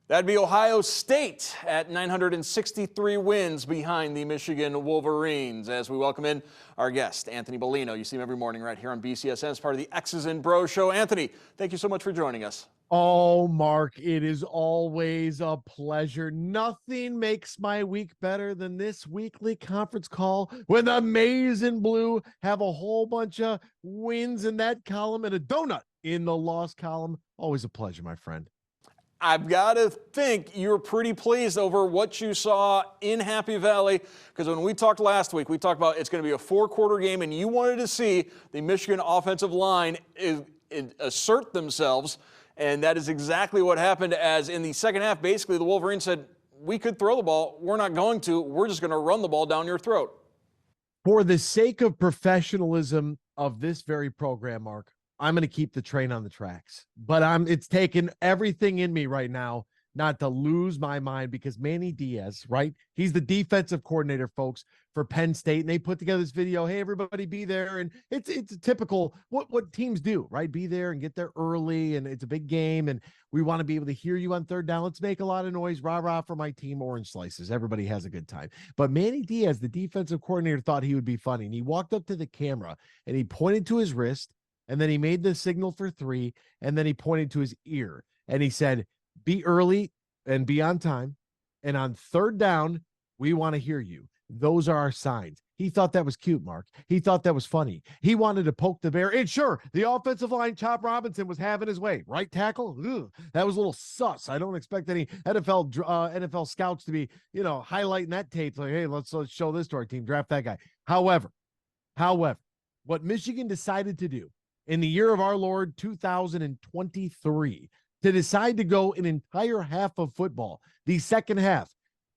That'd be Ohio State at 963 wins behind the Michigan Wolverines. As we welcome in our guest, Anthony Bellino. You see him every morning right here on BCSN as part of the X's and Bros show. Anthony, thank you so much for joining us. Oh, Mark, it is always a pleasure. Nothing makes my week better than this weekly conference call when the Maize and Blue have a whole bunch of wins in that column and a donut in the loss column. Always a pleasure, my friend. I've got to think you're pretty pleased over what you saw in Happy Valley, because when we talked last week, we talked about it's going to be a four-quarter game, and you wanted to see the Michigan offensive line assert themselves, and that is exactly what happened. As in the second half, basically the Wolverines said, we could throw the ball. We're not going to. We're just going to run the ball down your throat. For the sake of professionalism of this very program, Mark, I'm going to keep the train on the tracks, but it's taken everything in me right now not to lose my mind, because Manny Diaz, right? He's the defensive coordinator, folks, for Penn State. And they put together this video. Hey, everybody be there. And it's a typical what teams do, right? Be there and get there early. And it's a big game. And we want to be able to hear you on third down. Let's make a lot of noise. Rah, rah for my team, orange slices. Everybody has a good time. But Manny Diaz, the defensive coordinator, thought he would be funny. And he walked up to the camera and he pointed to his wrist. And then he made the signal for 3, and then he pointed to his ear, and he said, be early and be on time. And on third down, we want to hear you. Those are our signs. He thought that was cute, Mark. He thought that was funny. He wanted to poke the bear. And sure, the offensive line, Chop Robinson, was having his way. Right tackle? Ugh, that was a little sus. I don't expect any NFL scouts to be, highlighting that tape. Like, hey, let's show this to our team. Draft that guy. However, what Michigan decided to do in the year of our Lord 2023, to decide to go an entire half of football, the second half,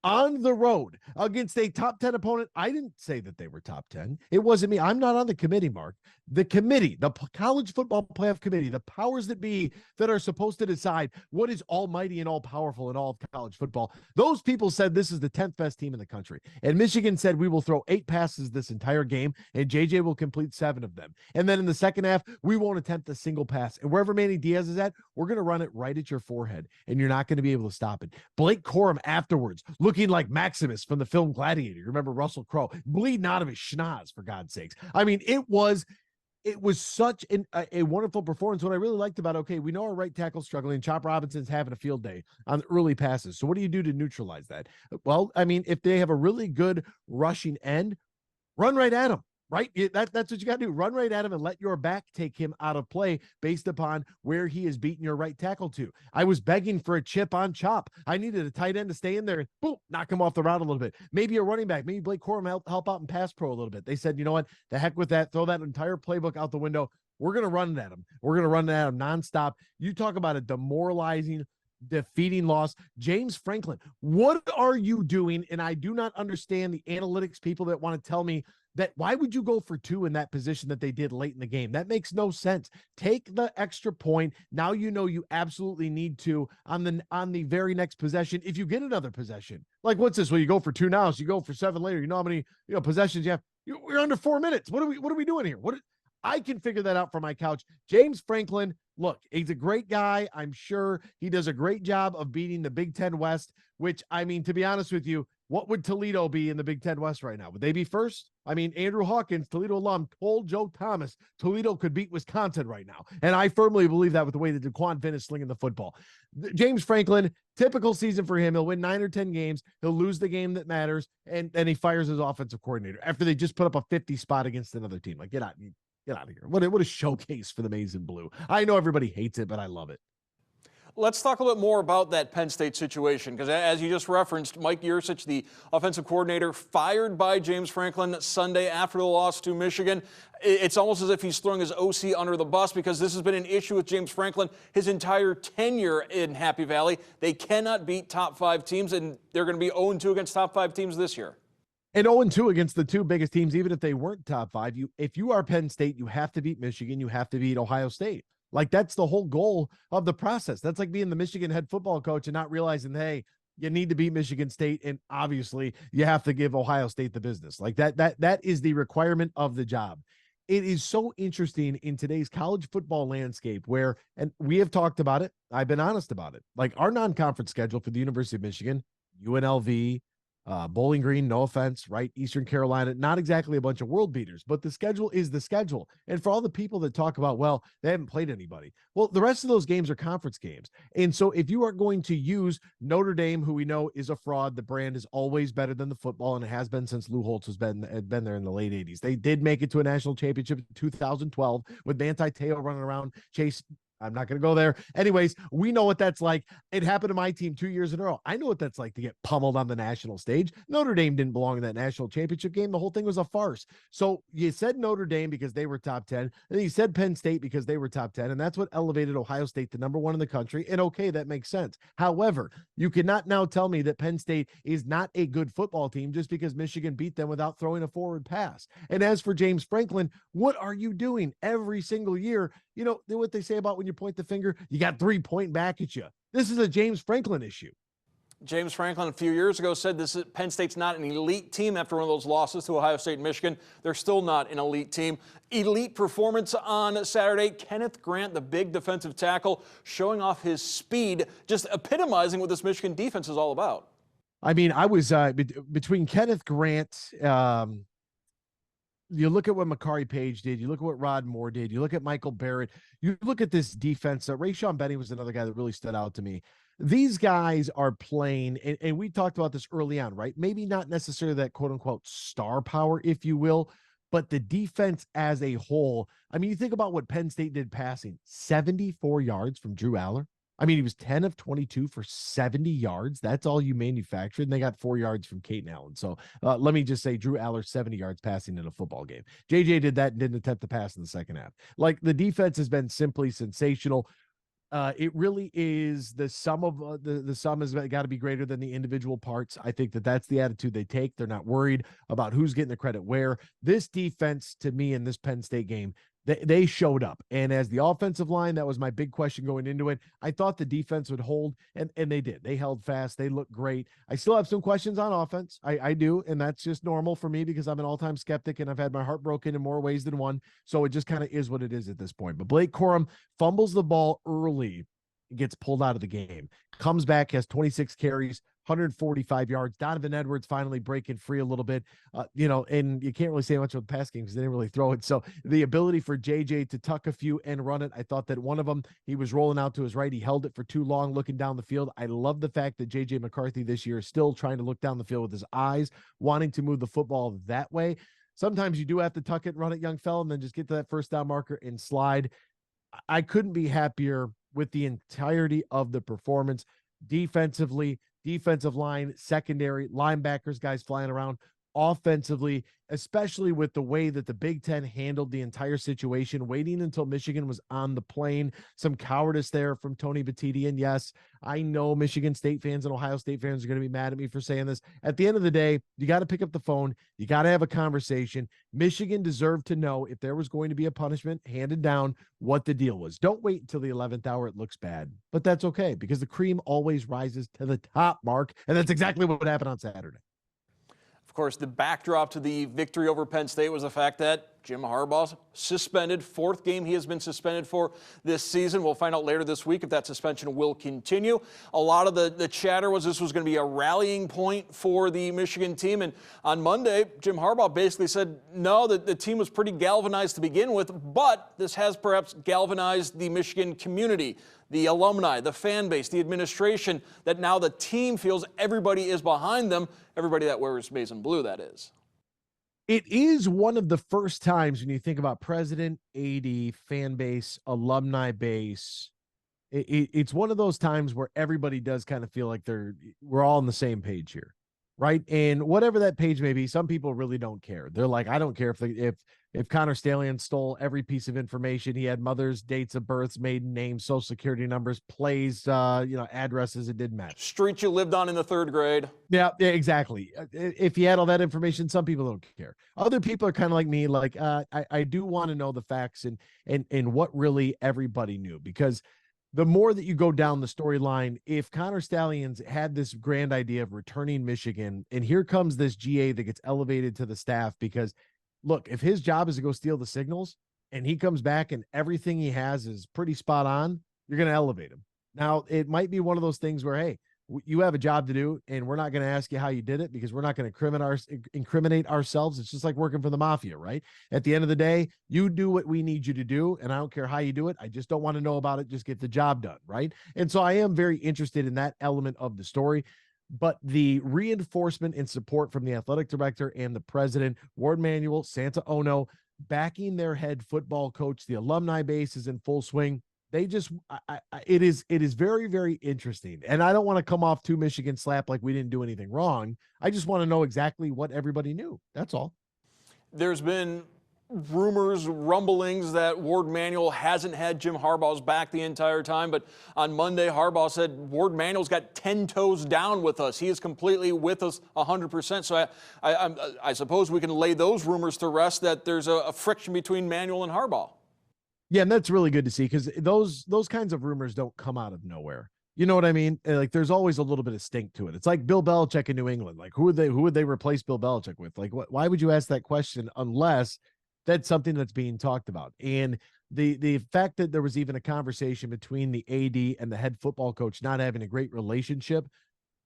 on the road against a top 10 opponent. I didn't say that they were top 10. It wasn't me. I'm not on the committee, Mark. The committee, the college football playoff committee, the powers that be that are supposed to decide what is almighty and all powerful in all of college football. Those people said this is the 10th best team in the country. And Michigan said we will throw 8 passes this entire game, and JJ will complete 7 of them. And then in the second half, we won't attempt a single pass. And wherever Manny Diaz is at, we're going to run it right at your forehead, and you're not going to be able to stop it. Blake Corum afterwards, looking like Maximus from the film Gladiator. You remember Russell Crowe bleeding out of his schnoz, for God's sakes. I mean, it was such a wonderful performance. What I really liked about, okay, we know our right tackle's struggling. Chop Robinson's having a field day on early passes. So what do you do to neutralize that? Well, I mean, if they have a really good rushing end, run right at them. Right? That's what you got to do. Run right at him and let your back take him out of play based upon where he is beating your right tackle to. I was begging for a chip on Chop. I needed a tight end to stay in there and boom, knock him off the route a little bit. Maybe a running back, maybe Blake Corum help out in pass pro a little bit. They said, you know what? The heck with that. Throw that entire playbook out the window. We're going to run it at him. We're going to run it at him nonstop. You talk about a demoralizing, defeating loss. James Franklin, what are you doing? And I do not understand the analytics people that want to tell me that why would you go for 2 in that position that they did late in the game? That makes no sense. Take the extra point. Now you know you absolutely need to on the very next possession. If you get another possession, like what's this? Well, you go for 2 now, so you go for 7 later. You know how many possessions you have? We're under 4 minutes. What are we doing here? I can figure that out from my couch. James Franklin, look, he's a great guy. I'm sure he does a great job of beating the Big Ten West, which, I mean, to be honest with you, what would Toledo be in the Big Ten West right now? Would they be first? I mean, Andrew Hawkins, Toledo alum, told Joe Thomas Toledo could beat Wisconsin right now. And I firmly believe that with the way that DeQuan Finn is slinging the football. James Franklin, typical season for him. He'll win 9 or 10 games. He'll lose the game that matters. And then he fires his offensive coordinator after they just put up a 50 spot against another team. Like, get out of here. What a showcase for the Maize and Blue. I know everybody hates it, but I love it. Let's talk a little bit more about that Penn State situation, because as you just referenced, Mike Yurcich, the offensive coordinator, fired by James Franklin Sunday after the loss to Michigan. It's almost as if he's throwing his OC under the bus, because this has been an issue with James Franklin his entire tenure in Happy Valley. They cannot beat top 5 teams, and they're going to be 0-2 against top 5 teams this year. And 0-2 against the 2 biggest teams, even if they weren't top 5. If you are Penn State, you have to beat Michigan. You have to beat Ohio State. Like, that's the whole goal of the process. That's like being the Michigan head football coach and not realizing, hey, you need to beat Michigan State, and obviously you have to give Ohio State the business. Like that is the requirement of the job. it is so interesting in today's college football landscape where, and we have talked about it, I've been honest about it, like our non-conference schedule for the University of Michigan, UNLV, Bowling Green, no offense, right? Eastern Carolina, not exactly a bunch of world beaters, but the schedule is the schedule. And for all the people that talk about, well, they haven't played anybody. Well, the rest of those games are conference games. And so if you are going to use Notre Dame, who we know is a fraud, the brand is always better than the football, and it has been since Lou Holtz has been there in the late 80s. They did make it to a national championship in 2012 with Manti Te'o running around, Chase. I'm not going to go there. Anyways, we know what that's like. It happened to my team 2 years in a row. I know what that's like to get pummeled on the national stage. Notre Dame didn't belong in that national championship game. The whole thing was a farce. So you said Notre Dame because they were top 10, and then you said Penn State because they were top 10, and that's what elevated Ohio State to number one in the country. And okay, that makes sense. However, you cannot now tell me that Penn State is not a good football team just because Michigan beat them without throwing a forward pass. And as for James Franklin, what are you doing every single year? You know what they say about when you point the finger, you got 3 pointing back at you. This is a James Franklin issue. James Franklin a few years ago said Penn State's not an elite team after one of those losses to Ohio State and Michigan. They're still not an elite team. Elite performance on Saturday. Kenneth Grant, the big defensive tackle, showing off his speed, just epitomizing what this Michigan defense is all about. I mean, I was between Kenneth Grant, you look at what Makari Page did, you look at what Rod Moore did, you look at Michael Barrett, you look at this defense. Rayshon Benny was another guy that really stood out to me. These guys are playing, and we talked about this early on, right? Maybe not necessarily that quote unquote star power, if you will, but the defense as a whole. I mean, you think about what Penn State did passing, 74 yards from Drew Aller. I mean, he was 10 of 22 for 70 yards. That's all you manufactured. And they got 4 yards from Caden Allen. So let me just say Drew Aller, 70 yards passing in a football game. JJ did that and didn't attempt the pass in the second half. Like, the defense has been simply sensational. It really is the sum of the sum has got to be greater than the individual parts. I think that's the attitude they take. They're not worried about who's getting the credit where. This defense, to me, in this Penn State game, they showed up. And as the offensive line, that was my big question going into it. I thought the defense would hold, and they did. They held fast. They looked great. I still have some questions on offense. I do, and that's just normal for me because I'm an all-time skeptic, and I've had my heart broken in more ways than one. So it just kind of is what it is at this point. But Blake Corum fumbles the ball early, gets pulled out of the game, comes back, has 26 carries, 145 yards. Donovan Edwards finally breaking free a little bit, and you can't really say much about the pass game because they didn't really throw it. So the ability for JJ to tuck a few and run it, I thought that one of them, he was rolling out to his right. He held it for too long looking down the field. I love the fact that JJ McCarthy this year is still trying to look down the field with his eyes, wanting to move the football that way. Sometimes you do have to tuck it, run it, young fella, and then just get to that first down marker and slide. I couldn't be happier with the entirety of the performance. Defensively, defensive line, secondary, linebackers, guys flying around. Offensively, especially with the way that the Big Ten handled the entire situation, waiting until Michigan was on the plane. Some cowardice there from Tony Batiti. And yes, I know Michigan State fans and Ohio State fans are going to be mad at me for saying this. At the end of the day, you got to pick up the phone. You got to have a conversation. Michigan deserved to know if there was going to be a punishment handed down, what the deal was. Don't wait until the 11th hour. It looks bad, but that's okay because the cream always rises to the top, Mark. And that's exactly what happened on Saturday. Of course, the backdrop to the victory over Penn State was the fact that Jim Harbaugh's suspended. 4th game he has been suspended for this season. We'll find out later this week if that suspension will continue. A lot of the chatter was this was going to be a rallying point for the Michigan team. And on Monday, Jim Harbaugh basically said, no, that the team was pretty galvanized to begin with, but this has perhaps galvanized the Michigan community, the alumni, the fan base, the administration, that now the team feels everybody is behind them, everybody that wears maize and blue, that is. It is one of the first times when you think about president, AD, fan base, alumni base, it's one of those times where everybody does kind of feel like we're all on the same page here, right? And whatever that page may be, some people really don't care. They're like, I don't care if Connor Stallion stole every piece of information. He had mothers, dates of births, maiden names, social security numbers, plays, addresses. It didn't matter. Streets you lived on in the 3rd grade. Yeah, exactly. If he had all that information, some people don't care. Other people are kind of like me, like I do want to know the facts and what really everybody knew, because the more that you go down the storyline, if Connor Stallions had this grand idea of returning Michigan, and here comes this GA that gets elevated to the staff because look, if his job is to go steal the signals and he comes back and everything he has is pretty spot on, you're going to elevate him. Now, it might be one of those things where, hey, you have a job to do, and we're not going to ask you how you did it because we're not going to incriminate ourselves. It's just like working for the mafia, right? At the end of the day, you do what we need you to do, and I don't care how you do it. I just don't want to know about it. Just get the job done, right? And so I am very interested in that element of the story. But the reinforcement and support from the athletic director and the president, Ward Manuel, Santa Ono, backing their head football coach, the alumni base is in full swing. They just, it is very, very interesting. And I don't want to come off too Michigan slap like we didn't do anything wrong. I just want to know exactly what everybody knew. That's all. There's been rumors, rumblings that Ward Manuel hasn't had Jim Harbaugh's back the entire time. But on Monday, Harbaugh said Ward Manuel's got 10 toes down with us. He is completely with us 100%. So I suppose we can lay those rumors to rest that there's a friction between Manuel and Harbaugh. Yeah, and that's really good to see because those kinds of rumors don't come out of nowhere. You know what I mean? Like there's always a little bit of stink to it. It's like Bill Belichick in New England. Like who would they replace Bill Belichick with? Like why would you ask that question unless that's something that's being talked about? And the fact that there was even a conversation between the AD and the head football coach not having a great relationship,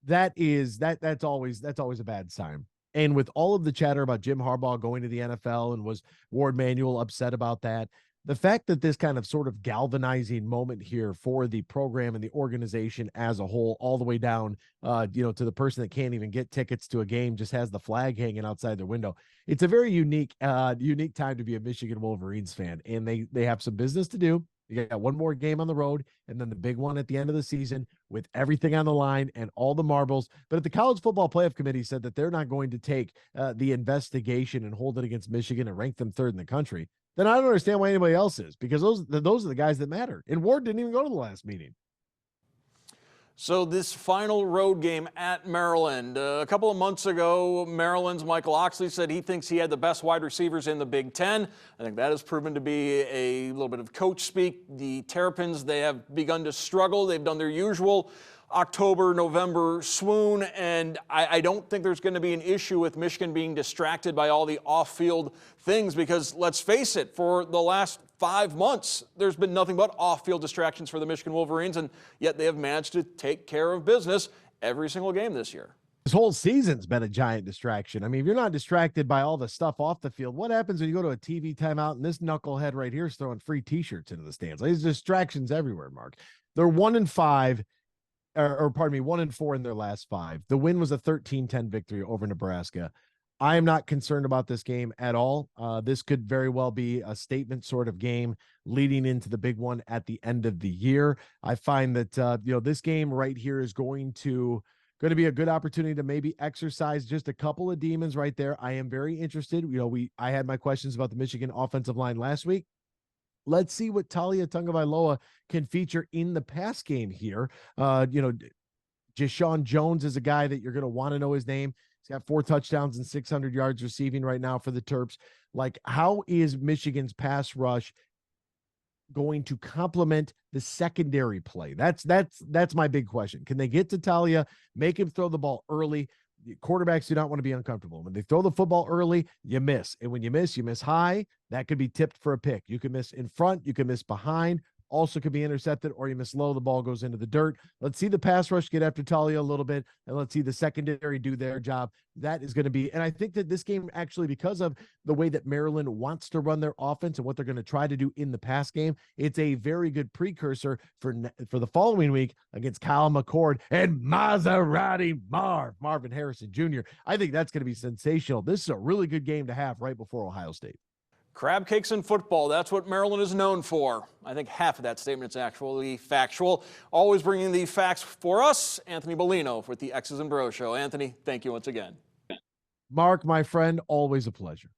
that's always a bad sign. And with all of the chatter about Jim Harbaugh going to the NFL and was Ward Manuel upset about that, the fact that this kind of sort of galvanizing moment here for the program and the organization as a whole, all the way down, to the person that can't even get tickets to a game, just has the flag hanging outside their window. It's a very unique time to be a Michigan Wolverines fan, and they have some business to do. You got one more game on the road, and then the big one at the end of the season with everything on the line and all the marbles. But if the College Football Playoff Committee said that they're not going to take the investigation and hold it against Michigan and rank them third in the country, then I don't understand why anybody else is, because those are the guys that matter. And Ward didn't even go to the last meeting. So this final road game at Maryland, a couple of months ago, Maryland's Michael Oxley said he thinks he had the best wide receivers in the Big Ten. I think that has proven to be a little bit of coach speak. The Terrapins, they have begun to struggle. They've done their usual October, November swoon, and I don't think there's going to be an issue with Michigan being distracted by all the off-field things because, let's face it, for the last 5 months, there's been nothing but off-field distractions for the Michigan Wolverines, and yet they have managed to take care of business every single game this year. This whole season's been a giant distraction. I mean, if you're not distracted by all the stuff off the field, what happens when you go to a TV timeout and this knucklehead right here is throwing free T-shirts into the stands? There's distractions everywhere, Mark. They're 1-5. Or pardon me, 1-4 in their last 5. The win was a 13-10 victory over Nebraska. I am not concerned about this game at all. This could very well be a statement sort of game leading into the big one at the end of the year. I find that this game right here is going to be a good opportunity to maybe exercise just a couple of demons right there. I am very interested. I had my questions about the Michigan offensive line last week. Let's see what Talia Tagovailoa can feature in the pass game here. Jashawn Jones is a guy that you're going to want to know his name. He's got 4 touchdowns and 600 yards receiving right now for the Terps. Like, how is Michigan's pass rush going to complement the secondary play? That's my big question. Can they get to Talia, make him throw the ball early? Quarterbacks do not want to be uncomfortable. When they throw the football early, you miss. And when you miss high. That could be tipped for a pick. You can miss in front. You can miss behind. Also could be intercepted, or you miss low. The ball goes into the dirt. Let's see the pass rush get after Talia a little bit, and let's see the secondary do their job. That is going to be, and I think that this game actually, because of the way that Maryland wants to run their offense and what they're going to try to do in the pass game, it's a very good precursor for the following week against Kyle McCord and Maserati Marvin Harrison Jr. I think that's going to be sensational. This is a really good game to have right before Ohio State. Crab cakes and football, that's what Maryland is known for. I think half of that statement is actually factual. Always bringing the facts for us, Anthony Bellino with the X's and Bros Show. Anthony, thank you once again. Mark, my friend, always a pleasure.